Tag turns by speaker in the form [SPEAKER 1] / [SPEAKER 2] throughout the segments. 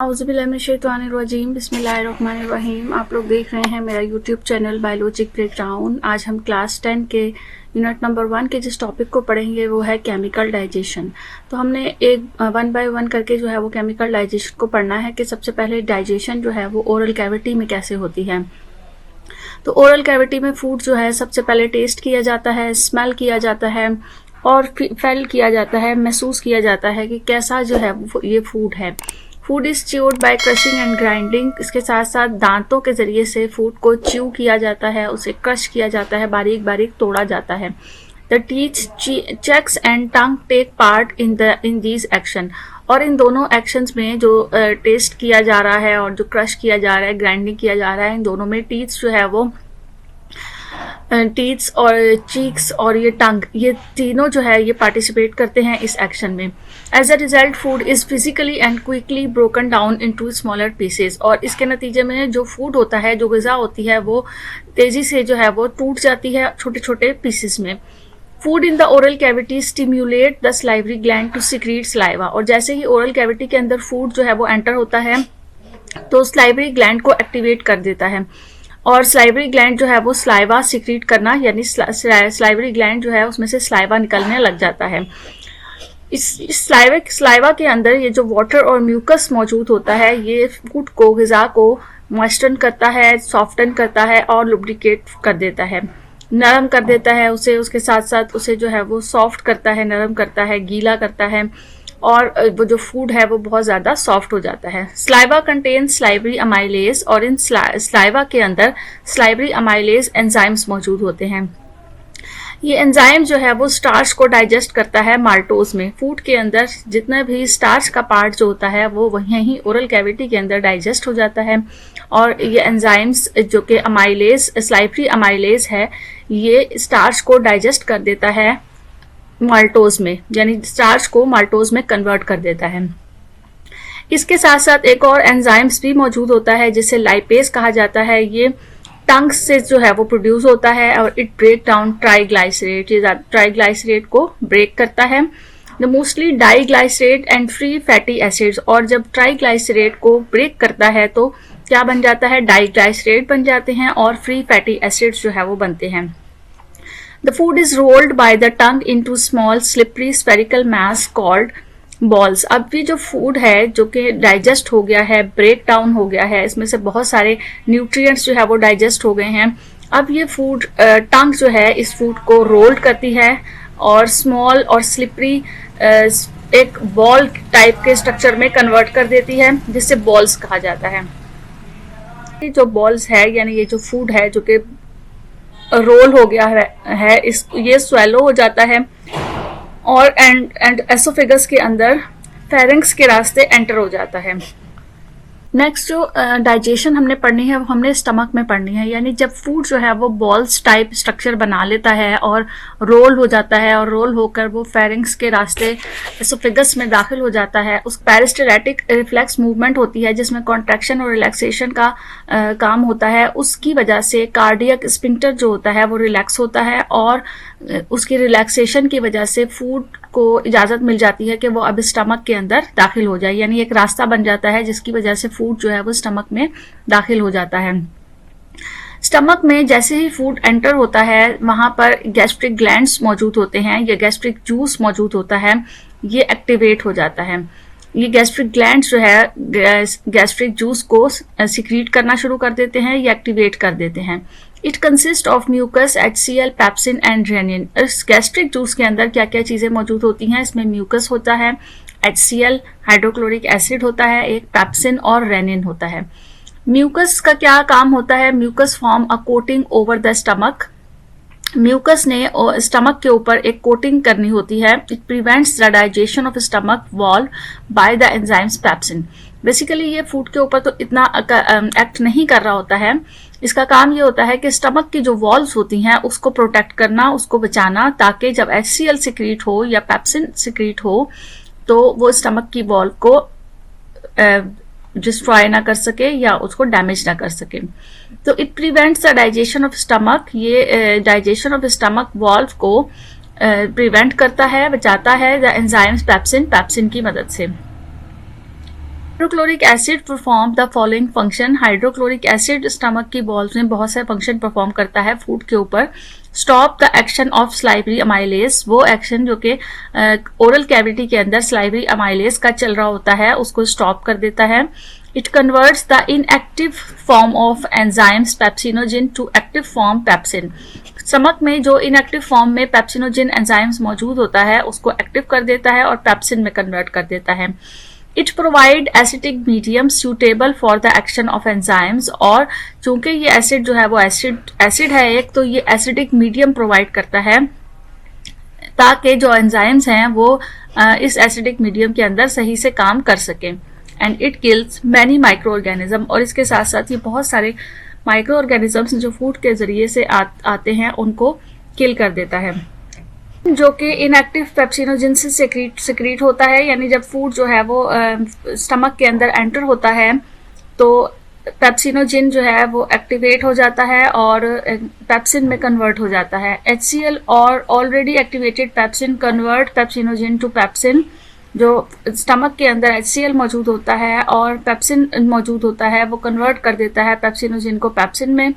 [SPEAKER 1] औज़ुबिल्लाहिमिनश्शैतानिर्रजीम बिस्मिल्लाहिर्रहमानिर्रहीम। आप लोग देख रहे हैं मेरा यूट्यूब चैनल बायोलॉजिक ब्रेकडाउन। आज हम क्लास 10 के यूनिट नंबर 1 के जिस टॉपिक को पढ़ेंगे वो है केमिकल डाइजेशन। तो हमने एक 1 बाय 1 करके जो है वो केमिकल डाइजेशन को पढ़ना है कि सबसे पहले डाइजेशन जो है वो ओरल कैविटी में कैसे होती है। तो ओरल कैविटी में फूड जो है सबसे पहले टेस्ट किया जाता है, स्मेल किया जाता है और फील किया जाता है, महसूस किया जाता है कि कैसा जो है ये फूड है। Food is chewed by crushing and grinding. इसके साथ साथ दांतों के जरिए से फूड को च्यू किया जाता है, उसे क्रश किया जाता है, बारीक बारीक तोड़ा जाता है। द टीथ चेक्स and tongue take part in these action. और इन दोनों एक्शंस में जो टेस्ट किया जा रहा है और जो क्रश किया जा रहा है, ग्राइंडिंग किया जा रहा है, इन दोनों में टीथ जो है वो टीथ्स और चीक्स और ये टंग, ये तीनों जो है ये पार्टिसिपेट करते हैं इस एक्शन में। As a result food is physically and quickly broken down into smaller pieces. और इसके नतीजे में जो फूड होता है, जो ग़िज़ा होती है, वो तेजी से जो है वो टूट जाती है छोटे छोटे पीसेस में। Food in the oral cavity stimulate the salivary gland to secrete saliva. और जैसे ही ओरल कैविटी के अंदर फूड जो है वो एंटर होता है तो सलाइवरी ग्लैंड को एक्टिवेट कर देता है और सलाइवरी ग्लैंड जो है वो सलाइवा सिक्रीट करना, यानी सलाइवरी ग्लैंड जो है उसमें से सलाइवा निकलने लग जाता है। इस सलाइवा के अंदर ये जो वाटर और म्यूकस मौजूद होता है, ये फूड को, ग़िज़ा को मॉइस्चर करता है, सॉफ्टन करता है और लुब्रिकेट कर देता है, नरम कर देता है उसे। उसके साथ साथ उसे जो है वो सॉफ्ट करता है, नरम करता है, गीला करता है और वो जो फूड है वो बहुत ज़्यादा सॉफ्ट हो जाता है। Saliva contains salivary amylase. और इन स्लाइवा के अंदर स्लाइवरी अमाइलेज एंजाइम्स मौजूद होते हैं। ये एंजाइम जो है वो स्टार्च को डाइजेस्ट करता है माल्टोज में। फूड के अंदर जितना भी स्टार्च का पार्ट जो होता है वो वहीं ही ओरल कैविटी के अंदर डाइजेस्ट हो जाता है। और ये एंजाइम्स जो कि अमाइलेज, स्लाइवरी अमाइलेज है, ये स्टार्च को डाइजेस्ट कर देता है माल्टोज में, यानी स्टार्च को माल्टोज में कन्वर्ट कर देता है। इसके साथ साथ एक और एंजाइम्स भी मौजूद होता है जिसे लाइपेज कहा जाता है। ये टंग से जो है वो प्रोड्यूस होता है और इट ब्रेक डाउन ट्राइग्लाइसरेट। ये ट्राइग्लाइसरेट को ब्रेक करता है। The mostly diglyceride and free fatty acids. और जब ट्राइग्लाइसरेट को ब्रेक करता है तो क्या बन जाता है, डाइग्लाइसरेट बन जाते हैं और फ्री फैटी एसिड्स जो है वो बनते हैं। The food is rolled by the tongue into small slippery spherical mass called balls। अब ये जो फूड है जो कि डाइजेस्ट हो गया है, ब्रेक डाउन हो गया है, इसमें से बहुत सारे न्यूट्रिएंट्स जो है वो डाइजेस्ट हो गए हैं। अब ये फूड टंग जो है इस फूड को रोल्ड करती है और स्मॉल और स्लिपरी एक बॉल टाइप के स्ट्रक्चर में कन्वर्ट कर देती है, जिससे बॉल्स कहा जाता है। ये जो बॉल्स है, यानी ये जो फूड है जो कि रोल हो गया है ये स्वेलो हो जाता है और एंड एसोफेगस के अंदर फेरिंक्स के रास्ते एंटर हो जाता है। नेक्स्ट जो डाइजेशन हमने पढ़नी है वो हमने स्टमक में पढ़नी है। यानी जब फूड जो है वो बॉल्स टाइप स्ट्रक्चर बना लेता है और रोल हो जाता है और रोल होकर वो फेरिंक्स के रास्ते एसोफेगस में दाखिल हो जाता है, उस पेरिस्टैटिक रिफ्लेक्स मूवमेंट होती है जिसमें कॉन्ट्रैक्शन और रिलैक्सेशन का काम होता है। उसकी वजह से कार्डियक स्फिंक्टर जो होता है वो रिलैक्स होता है और उसकी रिलैक्सेशन की वजह से फूड को इजाज़त मिल जाती है कि वो अब स्टमक के अंदर दाखिल हो जाए, यानी एक रास्ता बन जाता है जिसकी वजह से फूड जो है वो स्टमक में दाखिल हो जाता है। स्टमक में जैसे ही फूड एंटर होता है वहां पर गैस्ट्रिक ग्लैंड्स मौजूद होते हैं, या गैस्ट्रिक जूस मौजूद होता है, ये एक्टिवेट हो जाता है। ये गैस्ट्रिक ग्लैंड्स जो है गैस्ट्रिक जूस को सिक्रीट करना शुरू कर देते हैं या एक्टिवेट कर देते हैं। It consist of mucus, HCl, pepsin and rennin. इस गैस्ट्रिक जूस के अंदर क्या क्या चीज़ें मौजूद होती हैं, इसमें म्यूकस होता है, HCl हाइड्रोक्लोरिक एसिड होता है, एक पैप्सिन और रेनिन होता है। म्यूकस का क्या काम होता है, mucus form a coating over the stomach. Mucus ने स्टमक के ऊपर एक कोटिंग करनी होती है। It prevents the digestion of stomach wall by the enzymes pepsin. Basically ये फूड के ऊपर तो इतना एक्ट नहीं कर रहा होता है। इसका काम ये होता है कि स्टमक की जो वॉल्स होती हैं उसको प्रोटेक्ट करना, उसको बचाना, ताकि जब HCl सिक्रीट हो या पैप्सिन सिक्रीट हो तो वो स्टमक की वॉल को डिस्ट्रॉय ना कर सके या उसको डैमेज ना कर सके। तो it prevents the digestion of stomach. ये डाइजेशन ऑफ स्टमक वॉल्व को प्रिवेंट करता है, बचाता है द एंजाइम्स पैप्सिन की मदद से। Hydrochloric acid perform the following function. Hydrochloric acid stomach की बॉल्स में बहुत सारे फंक्शन परफॉर्म करता है फूड के ऊपर। Stop the action of salivary amylase, वो एक्शन जो कि ओरल कैविटी के अंदर स्लाइवरी अमाइलेज का चल रहा होता है उसको स्टॉप कर देता है। It converts the inactive form of enzymes pepsinogen to active form pepsin. Stomach में जो इनएक्टिव फॉर्म में पेप्सिनोजिन एंजाइम्स मौजूद होता है उसको एक्टिव कर देता है और पेप्सिन में कन्वर्ट कर देता है। It provide acetic medium suitable for the action of enzymes, और चूंकि ये एसिड जो है वो एसिड है एक, तो ये एसिडिक मीडियम प्रोवाइड करता है ताकि जो एंजाइम्स हैं वो इस एसिडिक मीडियम के अंदर सही से काम कर सकें। And it kills many micro organism, और इसके साथ साथ ये बहुत सारे माइक्रो ऑर्गेनिजम्स जो फूड के जरिए से आते हैं उनको किल कर देता है, जो कि इनएक्टिव पेप्सिनोजिन से सिक्रीट होता है। यानी जब फूड जो है वो स्टमक के अंदर एंटर होता है तो पेप्सिनोजिन जो है वो एक्टिवेट हो जाता है और पेप्सिन में कन्वर्ट हो जाता है। HCl और already activated pepsin convert pepsinogen to pepsin. जो स्टमक के अंदर HCl मौजूद होता है और पेप्सिन मौजूद होता है वो कन्वर्ट कर देता है पेप्सिनोजिन को पेप्सिन में।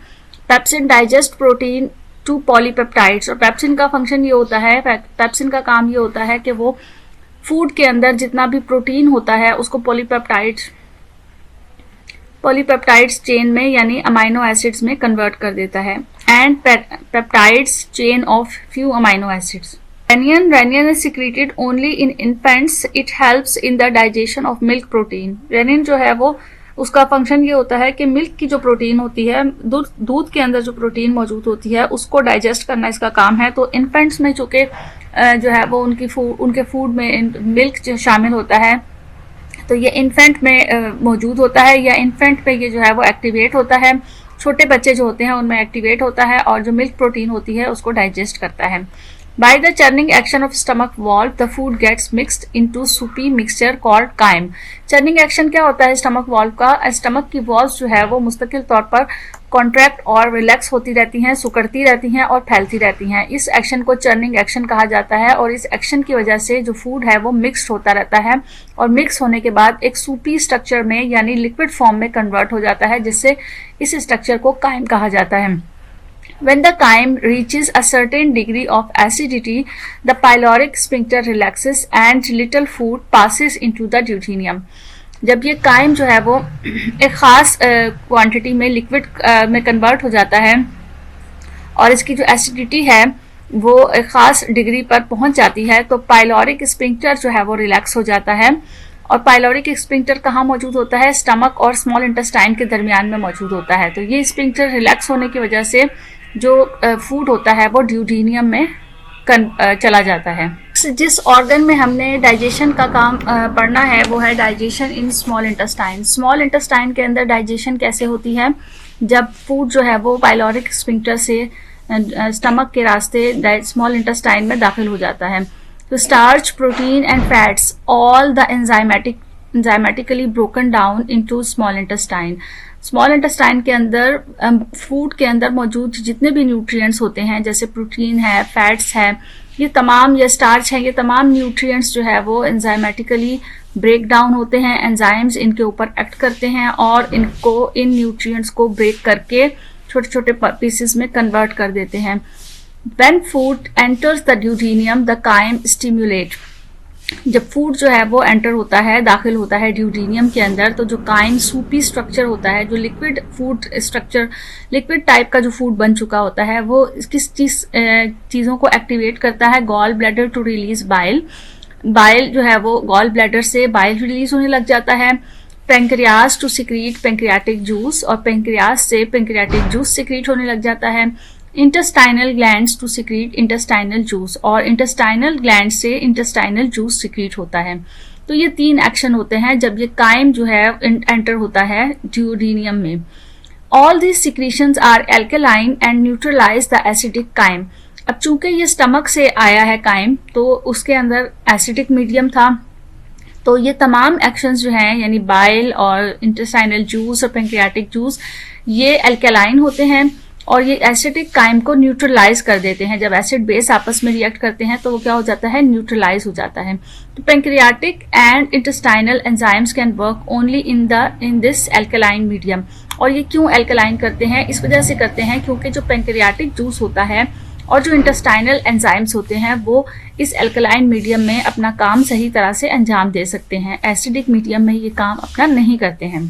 [SPEAKER 1] Pepsin digest protein to polypeptides, और पेप्सिन का फंक्शन ये होता है, पेप्सिन का काम ये होता है कि वो फूड के अंदर जितना भी प्रोटीन होता है उसको पॉलीपेप्टाइड्स चेन में यानी अमाइनो एसिड्स में कन्वर्ट कर देता है। And peptides chain of few amino acids. Rennin is secreted only in infants. It helps in the digestion of milk protein. Rennin जो है वो उसका फंक्शन ये होता है कि मिल्क की जो प्रोटीन होती है, दूध के अंदर जो प्रोटीन मौजूद होती है उसको डाइजेस्ट करना इसका काम है। तो इन्फेंट्स में चूंकि जो है वो उनके फूड में मिल्क जो शामिल होता है तो ये इन्फेंट में मौजूद होता है, या इन्फेंट पे ये जो है वो एक्टिवेट होता है। छोटे बच्चे जो होते हैं उनमें एक्टिवेट होता है और जो मिल्क प्रोटीन होती है उसको डाइजेस्ट करता है। By the churning action of stomach valve, the food gets mixed into soupy mixture called chyme. Churning action क्या होता है स्टमक वॉल्व का? स्टमक की वॉल्व्स जो है वो मुस्तकिल तौर पर कॉन्ट्रैक्ट और रिलैक्स होती रहती हैं, सिकुड़ती रहती हैं और फैलती रहती हैं। इस एक्शन को चर्निंग एक्शन कहा जाता है, और इस एक्शन की वजह से जो फूड है वो मिक्स होता रहता है और मिक्स होने के बाद एक सूपी स्ट्रक्चर में यानी लिक्विड फॉर्म में कन्वर्ट हो जाता है, जिससे इस स्ट्रक्चर को कायम कहा जाता है। When the chyme reaches a certain degree of acidity, the pyloric sphincter relaxes and little food passes into the duodenum. जब ये कायम जो है वो एक ख़ास क्वांटिटी में लिक्विड में कन्वर्ट हो जाता है और इसकी जो एसिडिटी है वो एक ख़ास डिग्री पर पहुंच जाती है, तो पाइलोरिक स्फिंक्टर जो है वो रिलैक्स हो जाता है। और पाइलोरिक स्फिंक्टर कहाँ मौजूद होता है? स्टमक और स्मॉल इंटेस्टाइन के दरमियान में मौजूद होता है। तो ये स्फिंक्टर रिलैक्स होने की वजह से जो फूड होता है वो ड्यूडेनियम में चला जाता है। जिस ऑर्गन में हमने डाइजेशन का काम पढ़ना है वो है digestion in small intestine. Small intestine के अंदर डाइजेशन कैसे होती है? जब फूड जो है वो पाइलोरिक स्फिंक्टर से स्टमक के रास्ते स्मॉल इंटेस्टाइन में दाखिल हो जाता है। तो starch, protein and fats all the enzymatically broken down into small intestine. Small intestine के अंदर फूड के अंदर मौजूद जितने भी न्यूट्रिएंट्स होते हैं, जैसे प्रोटीन है, फैट्स है, ये तमाम, या स्टार्च है, ये तमाम न्यूट्रिएंट्स जो है वो एंजाइमेटिकली ब्रेक डाउन होते हैं। एंजाइम्स इनके ऊपर एक्ट करते हैं और इन न्यूट्रिएंट्स को ब्रेक करके छोटे छोटे पीसेस में कन्वर्ट कर देते हैं। When food enters the duodenum, the chyme stimulate. जब फूड जो है वो एंटर होता है, दाखिल होता है ड्यूडेनियम के अंदर, तो जो काइम सूपी स्ट्रक्चर होता है, जो liquid food structure, liquid type का जो फूड बन चुका होता है, वो किस चीज़ों को एक्टिवेट करता है? Gall bladder to release bile. Bile जो है वो गॉल ब्लैडर से बाइल रिलीज होने लग जाता है। Pancreas to secrete pancreatic juice, और पेंक्रियास से पेंक्रियाटिक जूस सिक्रीट होने लग जाता है। Intestinal glands to secrete intestinal juice, और इंटेस्टाइनल ग्लैंड से इंटेस्टाइनल जूस सिक्रीट होता है। तो ये 3 एक्शन होते हैं जब ये काइम जो है एंटर होता है ड्यूडेनियम में। All these secretions are alkaline and neutralise the acidic chyme. अब चूंकि ये स्टमक से आया है काइम, तो उसके अंदर एसिडिक मीडियम था, तो ये तमाम एक्शंस जो हैं यानी बाइल और इंटेस्टाइनल जूस और पेंक्रियाटिक जूस, ये एल्केलाइन होते हैं और ये एसिडिक काइम को न्यूट्रलाइज कर देते हैं। जब एसिड बेस आपस में रिएक्ट करते हैं तो वो क्या हो जाता है, न्यूट्रलाइज हो जाता है। तो pancreatic and intestinal enzymes can work only in this alkaline medium. और ये क्यों एल्कलाइन करते हैं, इस वजह से करते हैं क्योंकि जो पैंक्रियाटिक जूस होता है और जो इंटेस्टाइनल एंजाइम्स होते हैं वो इस एल्कलाइन मीडियम में अपना काम सही तरह से अंजाम दे सकते हैं। एसिडिक मीडियम में ये काम अपना नहीं करते हैं।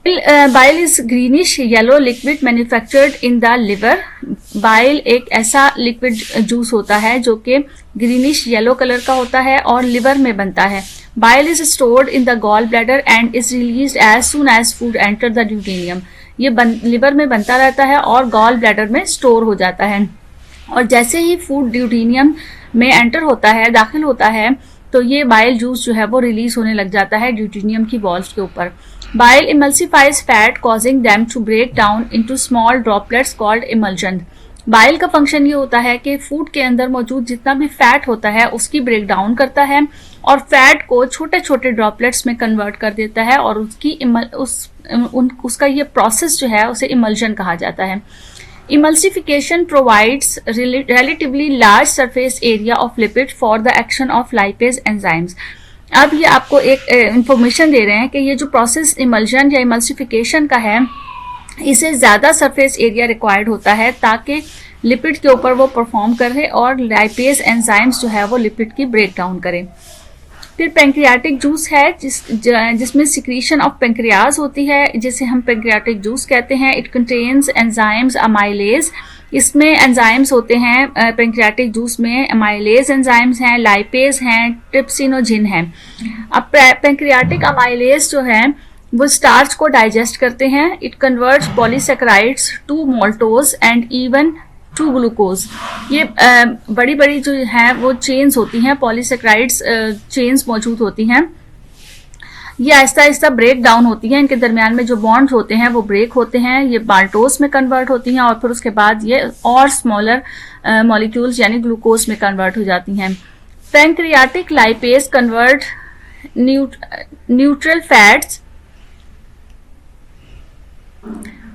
[SPEAKER 1] Bile is greenish yellow liquid manufactured in the liver. Bile एक ऐसा लिक्विड जूस होता है जो कि ग्रीनिश येलो कलर का होता है और लिवर में बनता है। Bile is stored in the gall bladder and is released as soon as food enter the duodenum. ये लिवर में बनता रहता है और गॉल ब्लैडर में स्टोर हो जाता है, और जैसे ही फूड ड्यूटेनियम में एंटर होता है, दाखिल होता है, तो ये बाइल जूस जो है वो रिलीज होने लग जाता है ड्यूटेनियम की वॉल्स के ऊपर। Bile emulsifies fat causing them to break down into small droplets called emulsion. Bile का फंक्शन ये होता है कि फूड के अंदर मौजूद जितना भी फैट होता है उसकी ब्रेक डाउन करता है और फैट को छोटे छोटे ड्रॉपलेट्स में कन्वर्ट कर देता है, और उसका ये प्रोसेस जो है उसे इमल्जन कहा जाता है। Emulsification provides relatively large surface area of lipid for the action of lipase enzymes। अब ये आपको एक इंफॉर्मेशन दे रहे हैं कि ये जो प्रोसेस इमल्जन या इमल्सिफिकेशन का है, इसे ज़्यादा सरफेस एरिया रिक्वायर्ड होता है ताकि लिपिड के ऊपर वो परफॉर्म करे और लाइपेज एंजाइम्स जो है वो लिपिड की ब्रेक डाउन करे। फिर पैंक्रियाटिक जूस है जिसमें सिक्रीशन ऑफ पैंक्रियाज होती है, जिसे हम पैंक्रियाटिक जूस कहते हैं। It contains enzymes amylase. इसमें एंजाइम्स होते हैं पैंक्रियाटिक जूस में, अमाइलेज एंजाइम्स हैं, लाइपेज हैं, ट्रिप्सिनोजिन है। अब पैंक्रियाटिक अमाइलेज जो है वो स्टार्च को डाइजेस्ट करते हैं। It converts polysaccharides to maltose and even to glucose. ये बड़ी बड़ी जो है वो चेन्स होती हैं, पॉलीसेक्राइड्स चेन्स मौजूद होती हैं। ये आहिस्ता आहिस्ता ब्रेक डाउन होती हैं, इनके दरमियान में जो बॉन्ड्स होते हैं वो ब्रेक होते हैं, ये माल्टोज में कन्वर्ट होती हैं और फिर उसके बाद ये और स्मॉलर मॉलिक्यूल्स यानी ग्लूकोज में कन्वर्ट हो जाती हैं। Pancreatic lipase convert neutral fats.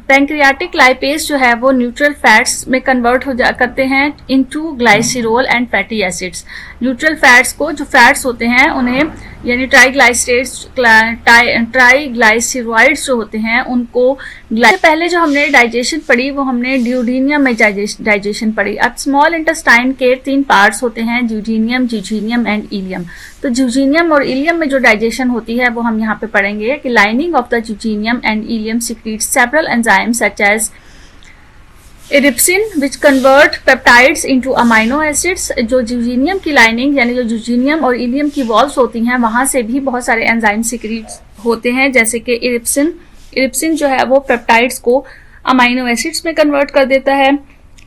[SPEAKER 1] Pancreatic lipase जो है वो न्यूट्रल फैट्स में कन्वर्ट करते हैं into glycerol and fatty acids. Neutral fats को, जो फैट्स होते हैं उन्हें यानी ट्राइग्लाइसराइड्स जो होते हैं उनको पहले जो हमने डाइजेशन पढ़ी वो हमने ड्यूडेनियम में डाइजेशन पढ़ी। अब स्मॉल इंटेस्टाइन के 3 पार्ट्स होते हैं, ड्यूडेनियम, जिजीनियम एंड इलियम। तो जिजीनियम और इलियम में जो डाइजेशन होती है वो हम यहाँ पे पढ़ेंगे कि lining of the jejunum and ileum secretes several enzymes such as erepsin which convert peptides into amino acids. जो जिजीनियम की लाइनिंग यानी जो जिजीनियम और इलियम की वॉल्स होती हैं वहां से भी बहुत सारे एंजाइम सिक्रीट्स होते हैं, जैसे कि इरिप्सिन जो है वो पेप्टाइड्स को अमाइनो एसिड्स में कन्वर्ट कर देता है।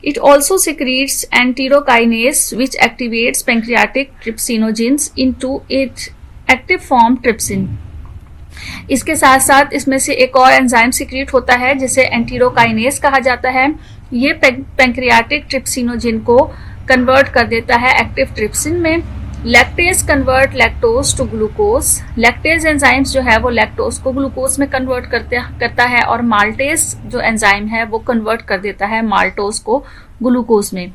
[SPEAKER 1] It also secretes enterokinase which activates pancreatic trypsinogens into it active form trypsin. इसके साथ साथ इसमें से एक और एंजाइम सिक्रीट होता है जिसे एंटीरोकाइनेस कहा जाता है। ये पैंक्रियाटिक ट्रिप्सिनोजिन को कन्वर्ट कर देता है एक्टिव ट्रिप्सिन में। Lactase convert lactose to glucose. Lactase enzymes जो है वो लैक्टोज को ग्लूकोज में कन्वर्ट करता है और माल्टेज जो एंजाइम है वो कन्वर्ट कर देता है माल्टोज को ग्लूकोज में।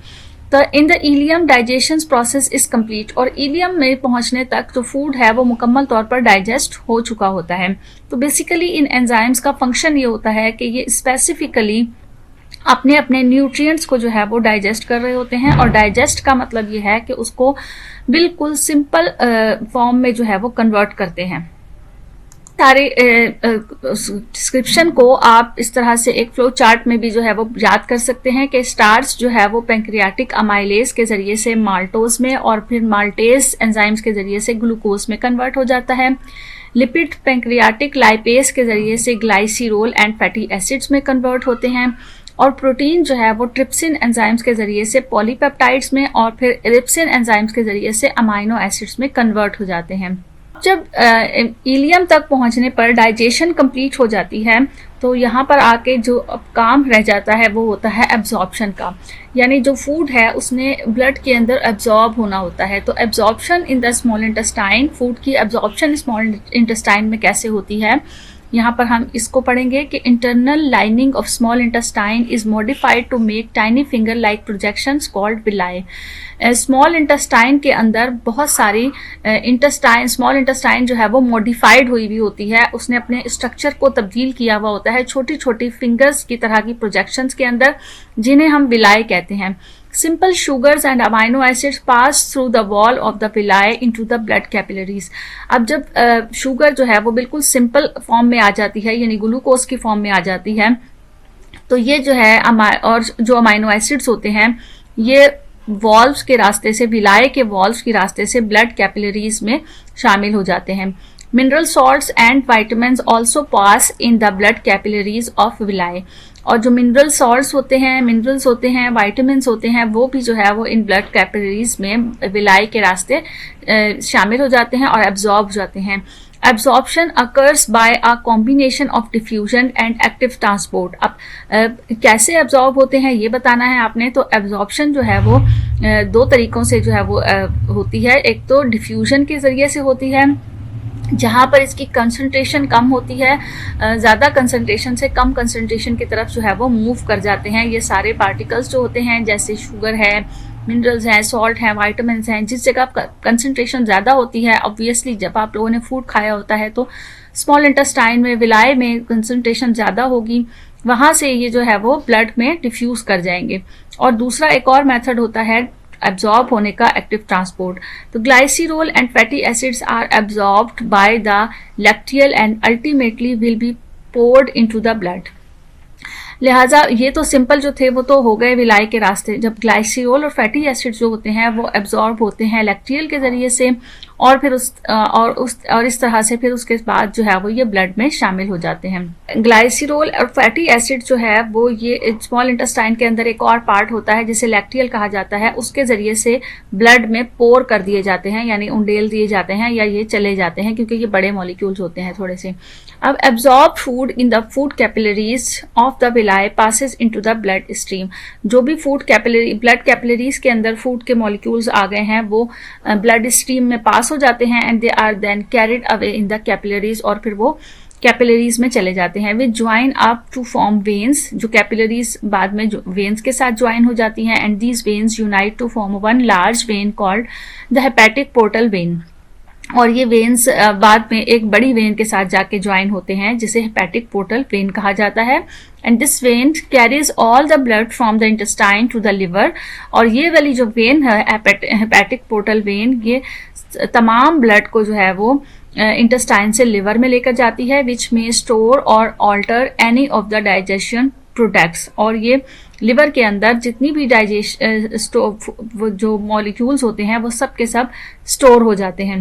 [SPEAKER 1] तो in the ilium digestion process is complete. और इलियम में पहुंचने तक जो फूड है वो मुकम्मल तौर पर डाइजेस्ट हो चुका होता है। तो बेसिकली इन एंजाइम्स का फंक्शन ये होता है कि ये स्पेसिफिकली अपने अपने न्यूट्रिएंट्स को जो है वो डाइजेस्ट कर रहे होते हैं, और डाइजेस्ट का मतलब ये है कि उसको बिल्कुल सिंपल फॉर्म में जो है वो कन्वर्ट करते हैं। सारे डिस्क्रिप्शन को आप इस तरह से एक फ्लो चार्ट में भी जो है वो याद कर सकते हैं कि स्टार्च जो है वो पैंक्रियाटिक अमाइलेज के जरिए से माल्टोज में और फिर माल्टेज एंजाइम्स के जरिए से ग्लूकोज में कन्वर्ट हो जाता है। लिपिड पैंक्रियाटिक लाइपेज के जरिए से ग्लाइसिरोल एंड फैटी एसिड्स में कन्वर्ट होते हैं, और प्रोटीन जो है वो ट्रिप्सिन एंजाइम्स के जरिए से पॉलीपेप्टाइड्स में और फिर इरिप्सिन एंजाइम्स के जरिए से अमाइनो एसिड्स में कन्वर्ट हो जाते हैं। जब इलियम तक पहुंचने पर डाइजेशन कंप्लीट हो जाती है तो यहाँ पर आके जो अब काम रह जाता है वो होता है एब्जॉर्प्शन का, यानी जो फूड है उसने ब्लड के अंदर एब्जॉर्ब होना होता है। तो absorption in the small intestine, food की एब्जॉर्प्शन स्मॉल इंटेस्टाइन में कैसे होती है, यहाँ पर हम इसको पढ़ेंगे कि internal lining of small intestine is modified to make tiny finger like projections called villi. Small intestine के अंदर बहुत सारी स्मॉल इंटेस्टाइन जो है वो मॉडिफाइड हुई भी होती है, उसने अपने स्ट्रक्चर को तब्दील किया हुआ होता है छोटी छोटी फिंगर्स की तरह की प्रोजेक्शंस के अंदर, जिन्हें हम विलाई कहते हैं। Simple sugars and amino acids pass through the wall of the villi into the blood capillaries। अब जब शुगर जो है वो बिल्कुल सिंपल फॉर्म में आ जाती है, यानी ग्लूकोज की फॉर्म में आ जाती है, तो ये जो है और जो अमाइनो एसिड्स होते हैं ये वॉल्व्स के रास्ते से, विलाय के वॉल्व्स के रास्ते से ब्लड कैपिलरीज में शामिल हो जाते हैं। Mineral salts and vitamins also pass in the blood capillaries of villi. और जो मिनरल्स होते हैं, वाइटामिन्स होते हैं, वो भी जो है वो इन ब्लड कैपिलरीज में विलाय के रास्ते शामिल हो जाते हैं और एब्जॉर्ब हो जाते हैं। Absorption occurs by a combination of diffusion and active transport. अब कैसे एब्जॉर्ब होते हैं ये बताना है आपने। तो एब्जॉर्प्शन जो है वो दो तरीकों से जो है वो होती है। एक तो डिफ्यूजन के जरिए से होती है, जहाँ पर इसकी कंसंट्रेशन कम होती है, ज़्यादा कंसंट्रेशन से कम कंसंट्रेशन की तरफ जो है वो मूव कर जाते हैं ये सारे पार्टिकल्स जो होते हैं, जैसे शुगर है, मिनरल्स हैं, सॉल्ट हैं, वाइटामिन्स हैं। जिस जगह कंसंट्रेशन ज़्यादा होती है, ऑब्वियसली जब आप लोगों ने फूड खाया होता है तो स्मॉल इंटेस्टाइन में, विलाय में कंसंट्रेशन ज़्यादा होगी, वहाँ से ये जो है वो ब्लड में डिफ्यूज़ कर जाएंगे। और दूसरा एक और मेथड होता है एब्जॉर्ब होने का, एक्टिव ट्रांसपोर्ट। तो glycerol and fatty acids are absorbed by the lacteal and ultimately will be poured into the blood. लिहाजा ये तो सिंपल जो थे वो तो हो गए विलाय के रास्ते। जब ग्लाइसिरोल और फैटी एसिड्स जो होते हैं वो एब्जॉर्ब होते हैं लैक्टियल के जरिए से, और फिर इस तरह से फिर उसके बाद जो है वो ये ब्लड में शामिल हो जाते हैं। ग्लाइसिरोल और फैटी एसिड जो है वो ये स्मॉल इंटेस्टाइन के अंदर एक और पार्ट होता है जिसे लैक्टियल कहा जाता है, उसके जरिए से ब्लड में पोर कर दिए जाते हैं, यानी उंडेल दिए जाते हैं या ये चले जाते हैं, क्योंकि ये बड़े मॉलिक्यूल्स होते हैं थोड़े से। अब absorb food in the food capillaries of the villi passes into the blood stream. जो भी ब्लड कैपिलरीज के अंदर फूड के मॉलिक्यूल्स आ गए हैं वो ब्लड स्ट्रीम में पास हो जाते हैं, and they are then carried away in the capillaries, और फिर वो कैपिलरीज में चले जाते हैं। They join up to form veins, जो कैपिलरीज बाद में वेन्स के साथ ज्वाइन हो जाती हैं, and these veins unite to form one large vein called the hepatic portal vein. और ये वेन्स बाद में एक बड़ी वेन के साथ जाके ज्वाइन होते हैं जिसे हेपेटिक पोर्टल वेन कहा जाता है। And this vein carries all the blood from the intestine to the liver. और ये वाली जो वेन है हेपेटिक पोर्टल वेन, ये तमाम ब्लड को जो है वो इंटेस्टाइन से लिवर में लेकर जाती है, विच में स्टोर और alter any of the digestion products. और ये लिवर के अंदर जितनी भी जो मॉलिक्यूल्स होते हैं वो सब के सब स्टोर हो जाते हैं।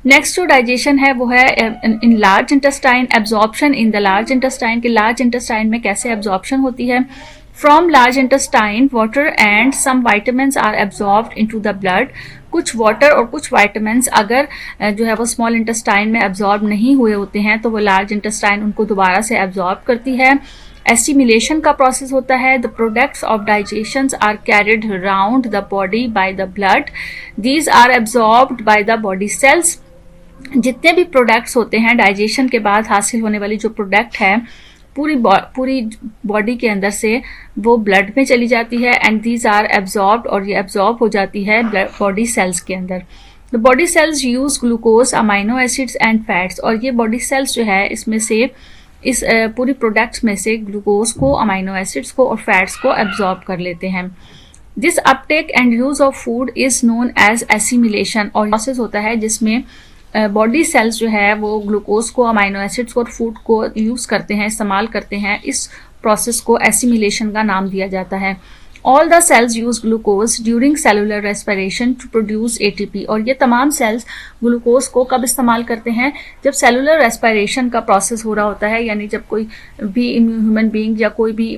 [SPEAKER 1] नेक्स्ट जो डाइजेशन है वो है in large intestine, absorption in the large intestine. के लार्ज इंटेस्टाइन में कैसे एब्जॉर्प्शन होती है। From large intestine water and some vitamins are absorbed into the blood. कुछ वाटर और कुछ वाइटामिन्स अगर जो है वो स्मॉल इंटेस्टाइन में एब्जॉर्ब नहीं हुए होते हैं तो वो लार्ज इंटेस्टाइन उनको दोबारा से एब्जॉर्ब करती है। एस्टिमुलेशन का प्रोसेस होता है। The products of digestion are carried round the body by the blood. These are absorbed by the body cells. जितने भी प्रोडक्ट्स होते हैं डाइजेशन के बाद हासिल होने वाली जो प्रोडक्ट है पूरी बॉडी के अंदर से वो ब्लड में चली जाती है, एंड दीज आर एब्जॉर्ब्ड, और ये एब्जॉर्ब हो जाती है बॉडी सेल्स के अंदर। The body sales use glucose, amino acids and fats. और ये बॉडी सेल्स जो है इसमें से इस पूरी प्रोडक्ट्स में से ग्लूकोज को, अमाइनो एसिड्स को और फैट्स को एब्जॉर्ब कर लेते हैं। This uptake and use of food is known as assimilation. और प्रोसेस होता है जिसमें बॉडी सेल्स जो है वो ग्लूकोज को, अमाइनो एसिड्स को और फूड को यूज करते हैं, इस्तेमाल करते हैं। इस प्रोसेस को एसिमिलेशन का नाम दिया जाता है। All the cells use glucose during cellular respiration to produce ATP. और ये तमाम सेल्स ग्लूकोज को कब इस्तेमाल करते हैं, जब सेलुलर रेस्पिरेशन का प्रोसेस हो रहा होता है, यानी जब कोई भी ह्यूमन बीइंग या कोई भी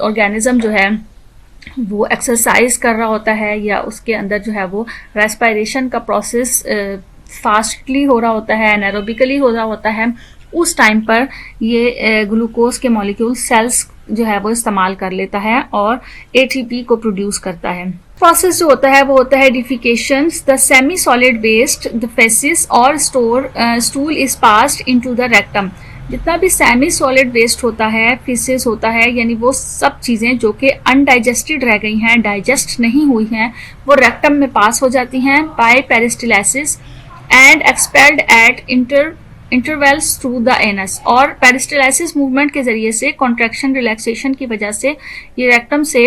[SPEAKER 1] ऑर्गेनिज्म जो है वो एक्सरसाइज कर रहा होता है या उसके अंदर जो है वो रेस्पिरेशन का प्रोसेस फास्टली हो रहा होता है, एनारोबिकली हो रहा होता है, उस टाइम पर ये ग्लूकोज के मॉलिक्यूल सेल्स जो है वो इस्तेमाल कर लेता है और एटीपी को प्रोड्यूस करता है। प्रोसेस जो होता है वो होता है defecation. The semi solid waste, the faeces और stool is passed into the rectum. जितना भी सेमी सॉलिड वेस्ट होता है, फिसेस होता है, यानी वो सब चीज़ें जो कि अनडाइजेस्टेड रह गई हैं, डाइजेस्ट नहीं हुई हैं, वो रेक्टम में पास हो जाती हैं by peristalsis and expelled at intervals through the anus. और पेरिस्टालसिस मूवमेंट के जरिए से, कॉन्ट्रैक्शन रिलैक्सेशन की वजह से ये रेक्टम से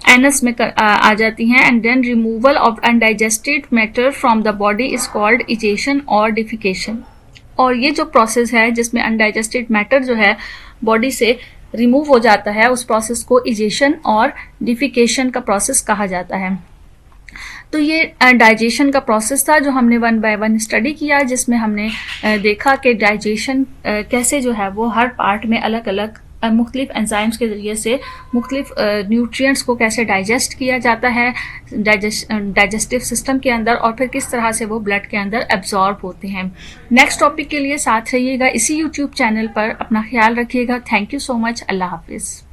[SPEAKER 1] एनस में आ जाती हैं। And then removal of undigested matter from the body is called egestion और डिफिकेशन। और ये जो प्रोसेस है जिसमें अनडाइजेस्टेड मैटर जो है बॉडी से रिमूव हो जाता है, उस प्रोसेस को इजेशन और डिफिकेशन का प्रोसेस कहा जाता है। तो ये डाइजेशन का प्रोसेस था जो हमने 1 बाय 1 स्टडी किया, जिसमें हमने देखा कि डाइजेशन कैसे जो है वो हर पार्ट में अलग अलग मुख्तलिफ एंजाइम्स के ज़रिए से मुख्तलिफ न्यूट्रिएंट्स को कैसे डाइजेस्ट किया जाता है डाइजेस्टिव सिस्टम के अंदर, और फिर किस तरह से वो ब्लड के अंदर एब्जॉर्ब होते हैं। नेक्स्ट टॉपिक के लिए साथ रहिएगा इसी यूट्यूब चैनल पर। अपना ख्याल रखिएगा। Thank you so much. अल्लाह हाफिज़।